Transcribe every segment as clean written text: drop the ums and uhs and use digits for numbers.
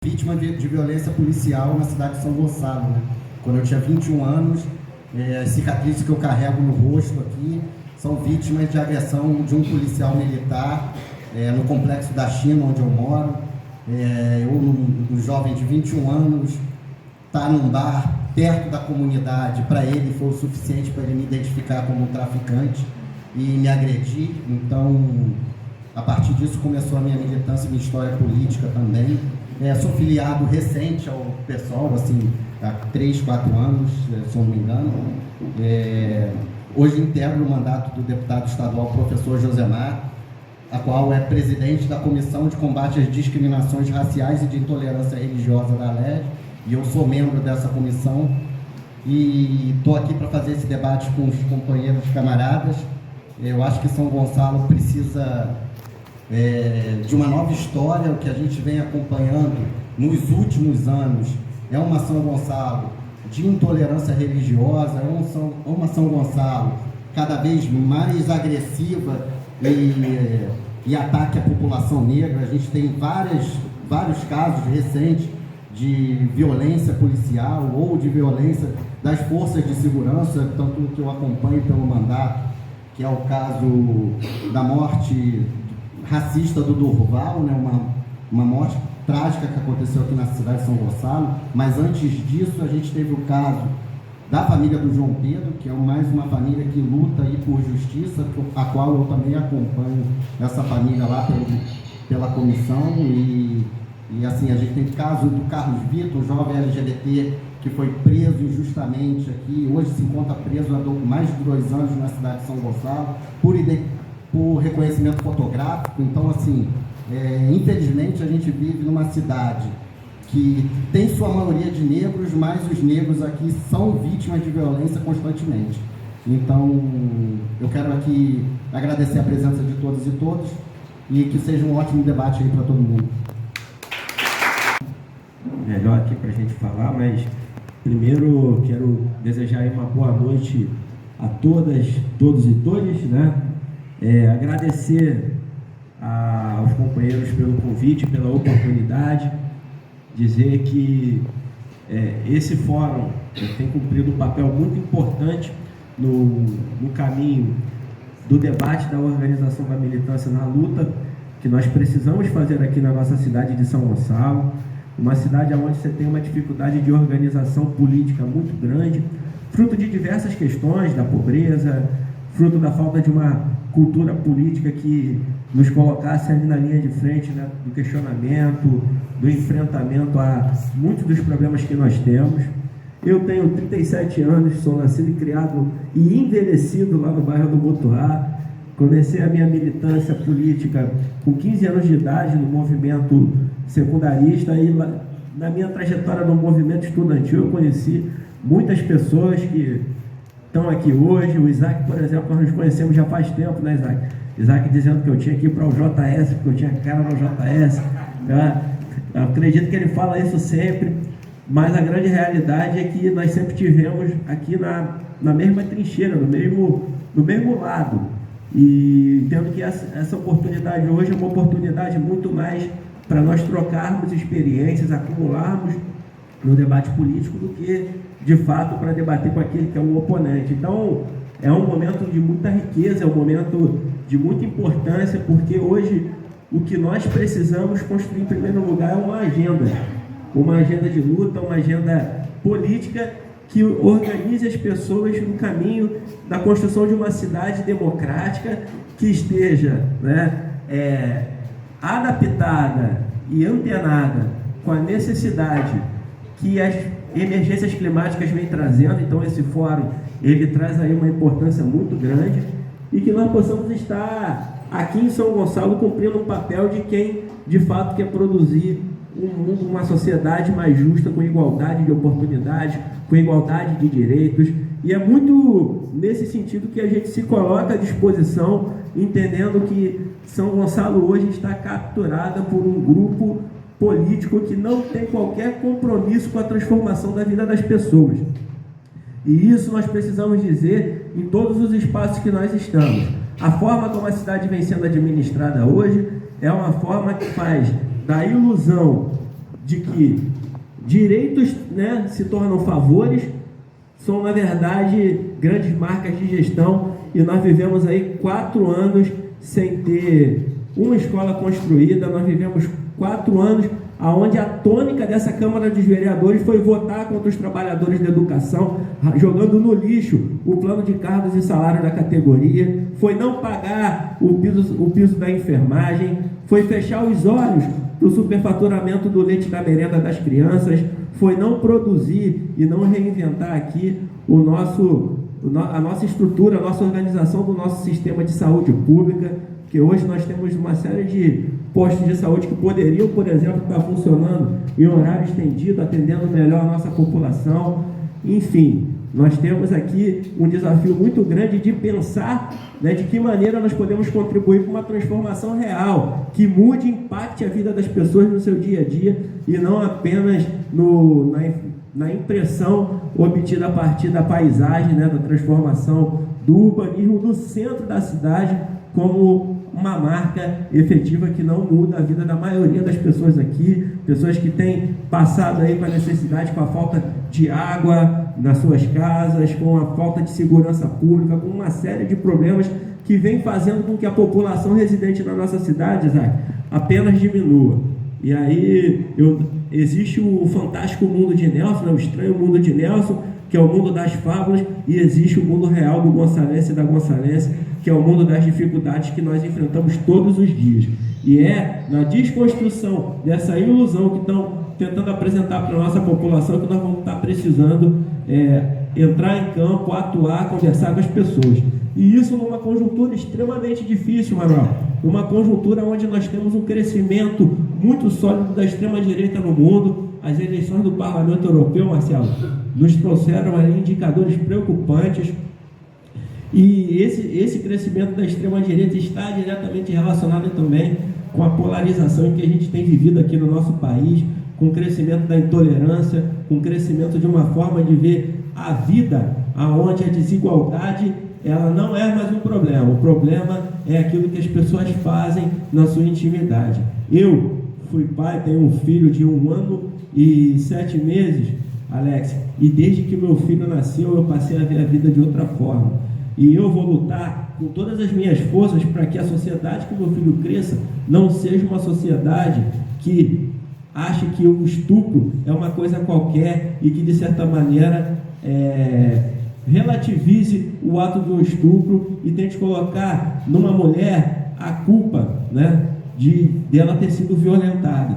vítima de violência policial na cidade de São Gonçalo, né? Quando eu tinha 21 anos, as cicatrizes que eu carrego no rosto aqui são vítimas de agressão de um policial militar no Complexo da China, onde eu moro. Um jovem de 21 anos está num bar perto da comunidade, para ele foi o suficiente para ele me identificar como um traficante e me agredir. Então, a partir disso começou a minha militância, minha história política também. Sou filiado recente ao PSOL, assim, há 3, 4 anos, se eu não me engano. Hoje integro o mandato do deputado estadual professor Josemar, a qual é presidente da Comissão de Combate às Discriminações Raciais e de Intolerância Religiosa da ALERJ, e eu sou membro dessa comissão. E estou aqui para fazer esse debate com os companheiros camaradas. Eu acho que São Gonçalo precisa de uma nova história. O que a gente vem acompanhando nos últimos anos é uma São Gonçalo de intolerância religiosa, é uma São Gonçalo cada vez mais agressiva e ataque à população negra. A gente tem vários casos recentes de violência policial ou de violência das forças de segurança, tanto que eu acompanho pelo mandato, que é o caso da morte racista do Durval, né? Uma morte trágica que aconteceu aqui na cidade de São Gonçalo. Mas antes disso a gente teve o caso da família do João Pedro, que é mais uma família que luta aí por justiça, a qual eu também acompanho essa família lá pela comissão. E assim, a gente tem o caso do Carlos Vitor, um jovem LGBT que foi preso injustamente aqui, hoje se encontra preso há mais de 2 anos na cidade de São Gonçalo, por reconhecimento fotográfico. Então, assim, infelizmente a gente vive numa cidade que tem sua maioria de negros, mas os negros aqui são vítimas de violência constantemente. Então, eu quero aqui agradecer a presença de todas e todos e que seja um ótimo debate aí para todo mundo. Melhor aqui para a gente falar, mas primeiro quero desejar aí uma boa noite a todas, todos e todas, né? Agradecer aos companheiros pelo convite, pela oportunidade, dizer que esse fórum tem cumprido um papel muito importante no caminho do debate da organização da militância na luta que nós precisamos fazer aqui na nossa cidade de São Gonçalo, uma cidade onde você tem uma dificuldade de organização política muito grande, fruto de diversas questões, da pobreza, fruto da falta de uma cultura política que nos colocasse ali na linha de frente, né, do questionamento, do enfrentamento a muitos dos problemas que nós temos. Eu tenho 37 anos, sou nascido e criado e envelhecido lá no bairro do Botuá. Comecei a minha militância política com 15 anos de idade no movimento secundarista, e na minha trajetória no movimento estudantil eu conheci muitas pessoas que estão aqui hoje. O Isaac, por exemplo, nós nos conhecemos já faz tempo, né, Isaac? Isaac dizendo que eu tinha que ir para o JS, porque eu tinha cara no JS. Eu acredito que ele fala isso sempre, mas a grande realidade é que nós sempre tivemos aqui na mesma trincheira, no mesmo lado. E entendo que essa oportunidade hoje é uma oportunidade muito mais para nós trocarmos experiências, acumularmos no debate político, do que, de fato, para debater com aquele que é o oponente. Então, é um momento de muita riqueza, é um momento de muita importância, porque hoje o que nós precisamos construir, em primeiro lugar, é uma agenda de luta, uma agenda política que organize as pessoas no caminho da construção de uma cidade democrática que esteja, né, adaptada e antenada com a necessidade que as emergências climáticas vêm trazendo. Então esse fórum, ele traz aí uma importância muito grande, e que nós possamos estar aqui em São Gonçalo cumprindo um papel de quem de fato quer produzir um mundo, uma sociedade mais justa, com igualdade de oportunidades, com igualdade de direitos. E é muito nesse sentido que a gente se coloca à disposição, entendendo que São Gonçalo hoje está capturada por um grupo político que não tem qualquer compromisso com a transformação da vida das pessoas. E isso nós precisamos dizer em todos os espaços que nós estamos. A forma como a cidade vem sendo administrada hoje é uma forma que faz da ilusão de que direitos, né, se tornam favores, são, na verdade, grandes marcas de gestão, e nós vivemos aí 4 anos sem ter uma escola construída. Nós vivemos 4 anos onde a tônica dessa Câmara dos Vereadores foi votar contra os trabalhadores da educação, jogando no lixo o plano de cargos e salário da categoria, foi não pagar o piso da enfermagem, foi fechar os olhos para o superfaturamento do leite da merenda das crianças, foi não produzir e não reinventar aqui a nossa estrutura, a nossa organização do nosso sistema de saúde pública, que hoje nós temos uma série de postos de saúde que poderiam, por exemplo, estar funcionando em horário estendido, atendendo melhor a nossa população. Enfim, nós temos aqui um desafio muito grande de pensar, né, de que maneira nós podemos contribuir para uma transformação real, que mude e impacte a vida das pessoas no seu dia a dia, e não apenas na impressão obtida a partir da paisagem, né, da transformação do urbanismo do centro da cidade, como uma marca efetiva que não muda a vida da maioria das pessoas aqui, pessoas que têm passado aí com a necessidade, com a falta de água nas suas casas, com a falta de segurança pública, com uma série de problemas que vem fazendo com que a população residente na nossa cidade, Isaac, apenas diminua. E aí existe o fantástico mundo de Nelson, né, o estranho mundo de Nelson, que é o mundo das fábulas, e existe o mundo real do gonçalense e da gonçalense, que é o mundo das dificuldades que nós enfrentamos todos os dias. E é na desconstrução dessa ilusão que estão tentando apresentar para a nossa população que nós vamos estar precisando entrar em campo, atuar, conversar com as pessoas. E isso numa conjuntura extremamente difícil, Manuel, numa conjuntura onde nós temos um crescimento muito sólido da extrema-direita no mundo. As eleições do Parlamento Europeu, Marcelo, nos trouxeram aí indicadores preocupantes, e esse crescimento da extrema-direita está diretamente relacionado também com a polarização que a gente tem vivido aqui no nosso país, com o crescimento da intolerância, com o crescimento de uma forma de ver a vida, onde a desigualdade ela não é mais um problema. O problema é aquilo que as pessoas fazem na sua intimidade. Eu fui pai, tenho um filho de 1 ano e 7 meses, Alex, e desde que meu filho nasceu eu passei a ver a vida de outra forma. E eu vou lutar com todas as minhas forças para que a sociedade que meu filho cresça não seja uma sociedade que ache que o estupro é uma coisa qualquer e que, de certa maneira, relativize o ato do estupro e tente colocar numa mulher a culpa, né, dela ter sido violentada.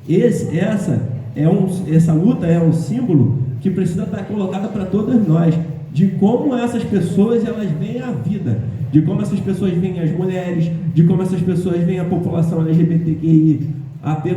Essa luta é um símbolo que precisa estar colocada para todas nós, de como essas pessoas elas veem a vida, de como essas pessoas veem as mulheres, de como essas pessoas veem a população LGBTQI, AP+,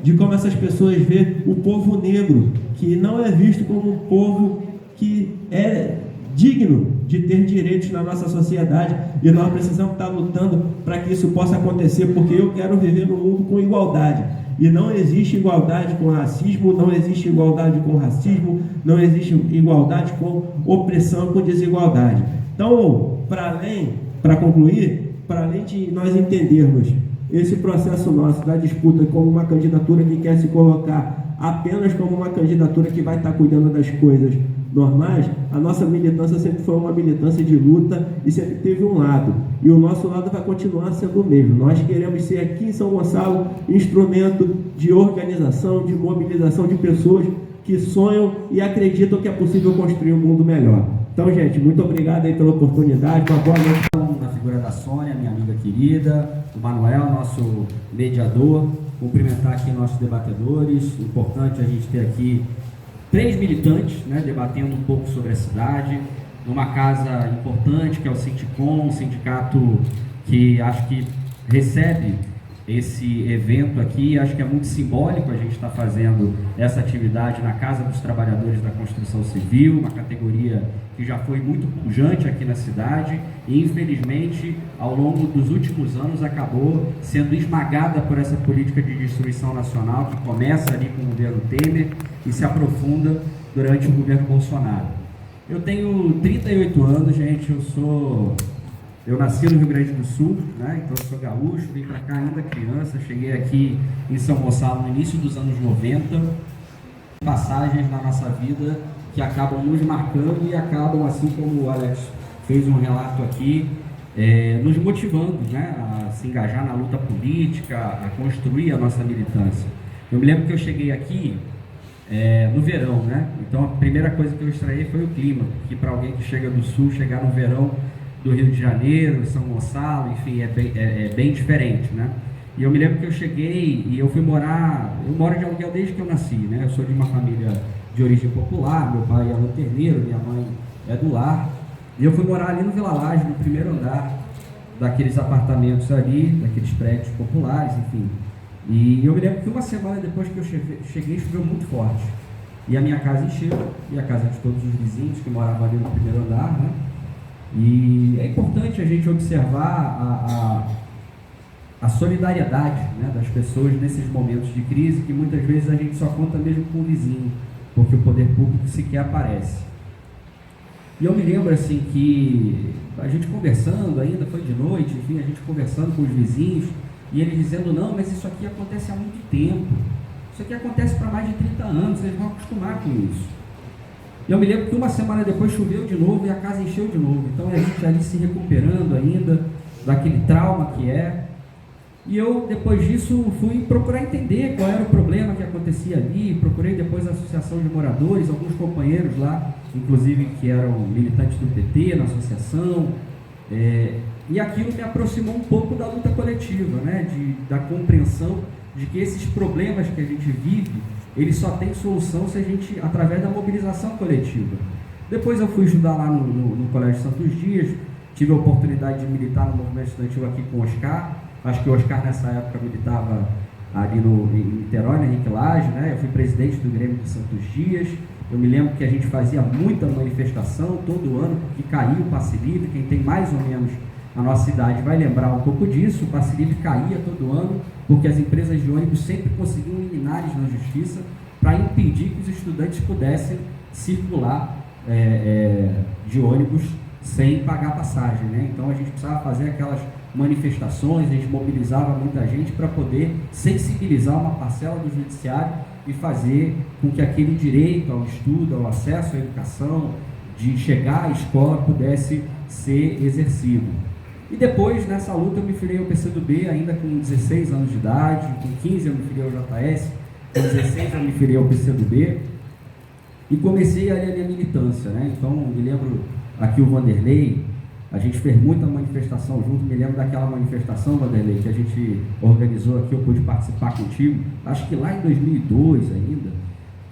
de como essas pessoas veem o povo negro, que não é visto como um povo que é digno de ter direitos na nossa sociedade, e nós precisamos estar lutando para que isso possa acontecer, porque eu quero viver num mundo com igualdade. E não existe igualdade com racismo, não existe igualdade com racismo, não existe igualdade com opressão, com desigualdade. Então, para concluir, para além de nós entendermos esse processo nosso da disputa como uma candidatura que quer se colocar apenas como uma candidatura que vai estar cuidando das coisas normais, a nossa militância sempre foi uma militância de luta e sempre teve um lado, e o nosso lado vai continuar sendo o mesmo. Nós queremos ser aqui em São Gonçalo instrumento de organização, de mobilização de pessoas que sonham e acreditam que é possível construir um mundo melhor. Então, gente, muito obrigado aí pela oportunidade, uma boa noite. Na figura da Sônia, minha amiga querida, o Manuel, nosso mediador, cumprimentar aqui nossos debatedores. Importante a gente ter aqui 3 militantes, né, debatendo um pouco sobre a cidade, numa casa importante que é o Sinticom, um sindicato que acho que recebe esse evento aqui. Acho que é muito simbólico a gente estar fazendo essa atividade na Casa dos Trabalhadores da Construção Civil, uma categoria que já foi muito pujante aqui na cidade e, infelizmente, ao longo dos últimos anos acabou sendo esmagada por essa política de destruição nacional que começa ali com o governo Temer e se aprofunda durante o governo Bolsonaro. Eu tenho 38 anos, gente, eu Eu nasci no Rio Grande do Sul, né? Então eu sou gaúcho, vim para cá ainda criança, cheguei aqui em São Gonçalo no início dos anos 90, passagens na nossa vida que acabam nos marcando e acabam, assim como o Alex fez um relato aqui, nos motivando, né? A se engajar na luta política, a construir a nossa militância. Eu me lembro que eu cheguei aqui no verão, né? Então a primeira coisa que eu estranhei foi o clima, que para alguém que chega do sul, chegar no verão do Rio de Janeiro, São Gonçalo, enfim, é bem diferente, né? E eu me lembro que eu cheguei e eu moro de aluguel desde que eu nasci, né? Eu sou de uma família de origem popular, meu pai é lanterneiro, minha mãe é do lar, e eu fui morar ali no Vila Laje, no primeiro andar daqueles apartamentos ali, daqueles prédios populares, enfim. E eu me lembro que uma semana depois que eu cheguei, choveu muito forte, e a minha casa encheu, e a casa de todos os vizinhos que moravam ali no primeiro andar, né? E é importante a gente observar a solidariedade, né, das pessoas nesses momentos de crise, que muitas vezes a gente só conta mesmo com o vizinho, porque o poder público sequer aparece. E eu me lembro assim que a gente conversando, ainda foi de noite, enfim, a gente conversando com os vizinhos, e eles dizendo, não, mas isso aqui acontece há muito tempo, isso aqui acontece para mais de 30 anos, eles vão acostumar com isso. E eu me lembro que uma semana depois choveu de novo e a casa encheu de novo. Então a gente ali se recuperando ainda daquele trauma que é. E eu, depois disso, fui procurar entender qual era o problema que acontecia ali. Procurei depois a associação de moradores, alguns companheiros lá, inclusive que eram militantes do PT na associação. E aquilo me aproximou um pouco da luta coletiva, né? Da compreensão de que esses problemas que a gente vive, ele só tem solução se a gente, através da mobilização coletiva. Depois eu fui estudar lá no Colégio Santos Dias, tive a oportunidade de militar no movimento estudantil aqui com o Oscar. Acho que o Oscar nessa época militava ali em Niterói, na Henrique Lage, né? Eu fui presidente do Grêmio de Santos Dias. Eu me lembro que a gente fazia muita manifestação todo ano, porque caía o passe livre. Quem tem mais ou menos a nossa cidade vai lembrar um pouco disso. O passe livre caía todo ano, porque as empresas de ônibus sempre conseguiam liminares na justiça para impedir que os estudantes pudessem circular de ônibus sem pagar passagem, né? Então a gente precisava fazer aquelas manifestações, a gente mobilizava muita gente para poder sensibilizar uma parcela do judiciário e fazer com que aquele direito ao estudo, ao acesso à educação, de chegar à escola, pudesse ser exercido. E depois, nessa luta, eu me filiei ao PCdoB, ainda com 16 anos de idade, com 15 eu me filiei ao JS, com 16 eu me filiei ao PCdoB, e comecei ali a minha militância, né? Então, me lembro aqui o Vanderlei, a gente fez muita manifestação junto, me lembro daquela manifestação, Vanderlei, que a gente organizou aqui, eu pude participar contigo, acho que lá em 2002 ainda,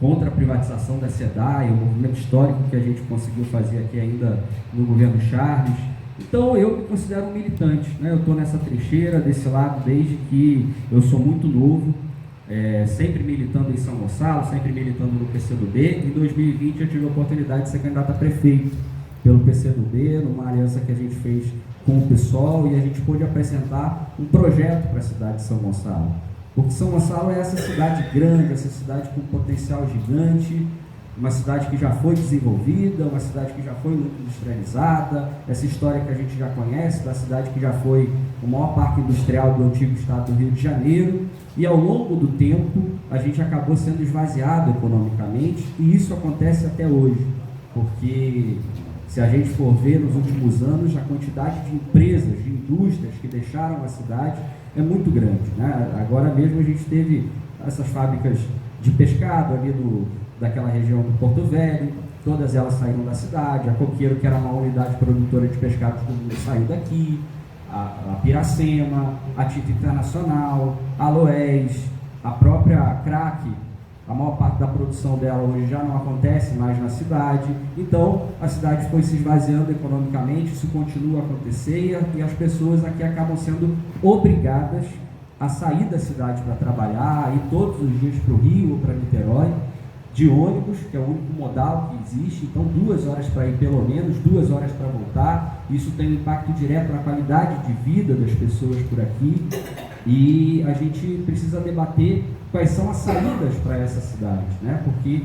contra a privatização da SEDAI, o movimento histórico que a gente conseguiu fazer aqui ainda no governo Charles. Então eu me considero um militante, né? Eu estou nessa trincheira, desse lado, desde que eu sou muito novo, sempre militando em São Gonçalo, sempre militando no PCdoB. Em 2020 eu tive a oportunidade de ser candidato a prefeito pelo PCdoB, numa aliança que a gente fez com o PSOL, e a gente pôde apresentar um projeto para a cidade de São Gonçalo. Porque São Gonçalo é essa cidade grande, essa cidade com potencial gigante, uma cidade que já foi desenvolvida, uma cidade que já foi muito industrializada, essa história que a gente já conhece, da cidade que já foi o maior parque industrial do antigo estado do Rio de Janeiro, e ao longo do tempo a gente acabou sendo esvaziado economicamente, e isso acontece até hoje, porque se a gente for ver nos últimos anos, a quantidade de empresas, de indústrias que deixaram a cidade é muito grande, né? Agora mesmo a gente teve essas fábricas de pescado ali daquela região do Porto Velho, todas elas saíram da cidade. A Coqueiro, que era uma unidade produtora de pescado, todo mundo saiu daqui, a Piracema, a Tinta Internacional, a Loés, a própria Crack, a maior parte da produção dela hoje já não acontece mais na cidade. Então a cidade foi se esvaziando economicamente, isso continua a acontecer, e as pessoas aqui acabam sendo obrigadas a sair da cidade para trabalhar, ir todos os dias para o Rio ou para Niterói, de ônibus, que é o único modal que existe. Então 2 horas para ir, pelo menos 2 horas para voltar. Isso tem um impacto direto na qualidade de vida das pessoas por aqui, e a gente precisa debater quais são as saídas para essa cidade, né? Porque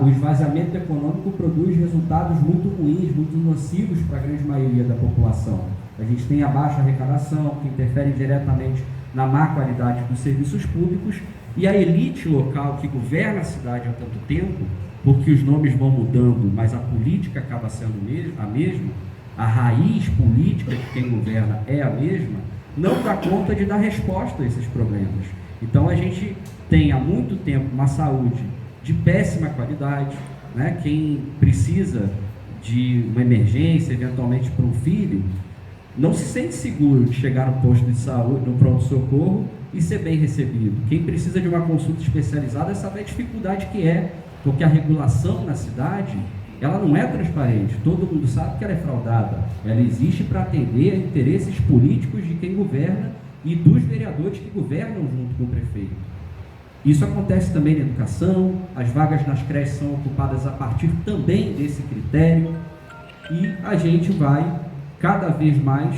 o esvaziamento econômico produz resultados muito ruins, muito nocivos para a grande maioria da população. A gente tem a baixa arrecadação, que interfere diretamente na má qualidade dos serviços públicos, e a elite local que governa a cidade há tanto tempo, porque os nomes vão mudando, mas a política acaba sendo a mesma, a raiz política de quem governa é a mesma, não dá conta de dar resposta a esses problemas. Então a gente tem há muito tempo uma saúde de péssima qualidade, né? Quem precisa de uma emergência, eventualmente para um filho, não se sente seguro de chegar no posto de saúde, no pronto-socorro e ser bem recebido. Quem precisa de uma consulta especializada sabe a dificuldade que é, porque a regulação na cidade, ela não é transparente, todo mundo sabe que ela é fraudada, ela existe para atender a interesses políticos de quem governa e dos vereadores que governam junto com o prefeito. Isso acontece também na educação, as vagas nas creches são ocupadas a partir também desse critério, e a gente vai cada vez mais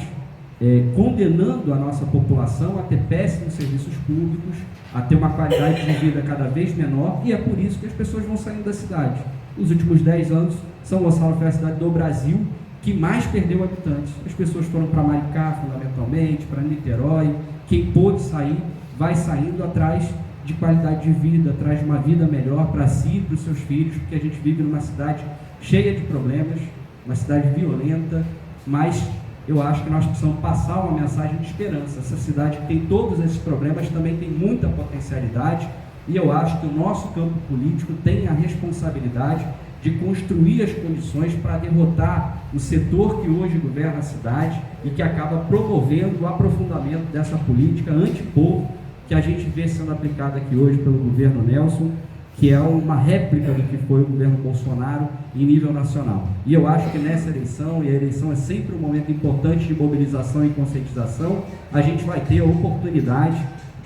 condenando a nossa população a ter péssimos serviços públicos, a ter uma qualidade de vida cada vez menor, e é por isso que as pessoas vão saindo da cidade. Nos últimos 10 anos, São Gonçalo foi a cidade do Brasil que mais perdeu habitantes. As pessoas foram para Maricá, fundamentalmente, para Niterói. Quem pôde sair, vai saindo atrás de qualidade de vida, atrás de uma vida melhor para si e para os seus filhos, porque a gente vive numa cidade cheia de problemas, uma cidade violenta, mas eu acho que nós precisamos passar uma mensagem de esperança. Essa cidade que tem todos esses problemas também tem muita potencialidade, e eu acho que o nosso campo político tem a responsabilidade de construir as condições para derrotar o setor que hoje governa a cidade e que acaba promovendo o aprofundamento dessa política antipovo que a gente vê sendo aplicada aqui hoje pelo governo Nelson, que é uma réplica do que foi o governo Bolsonaro em nível nacional. E eu acho que nessa eleição, e a eleição é sempre um momento importante de mobilização e conscientização, a gente vai ter a oportunidade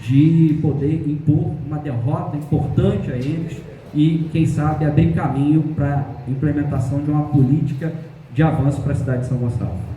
de poder impor uma derrota importante a eles e, quem sabe, abrir caminho para a implementação de uma política de avanço para a cidade de São Gonçalo.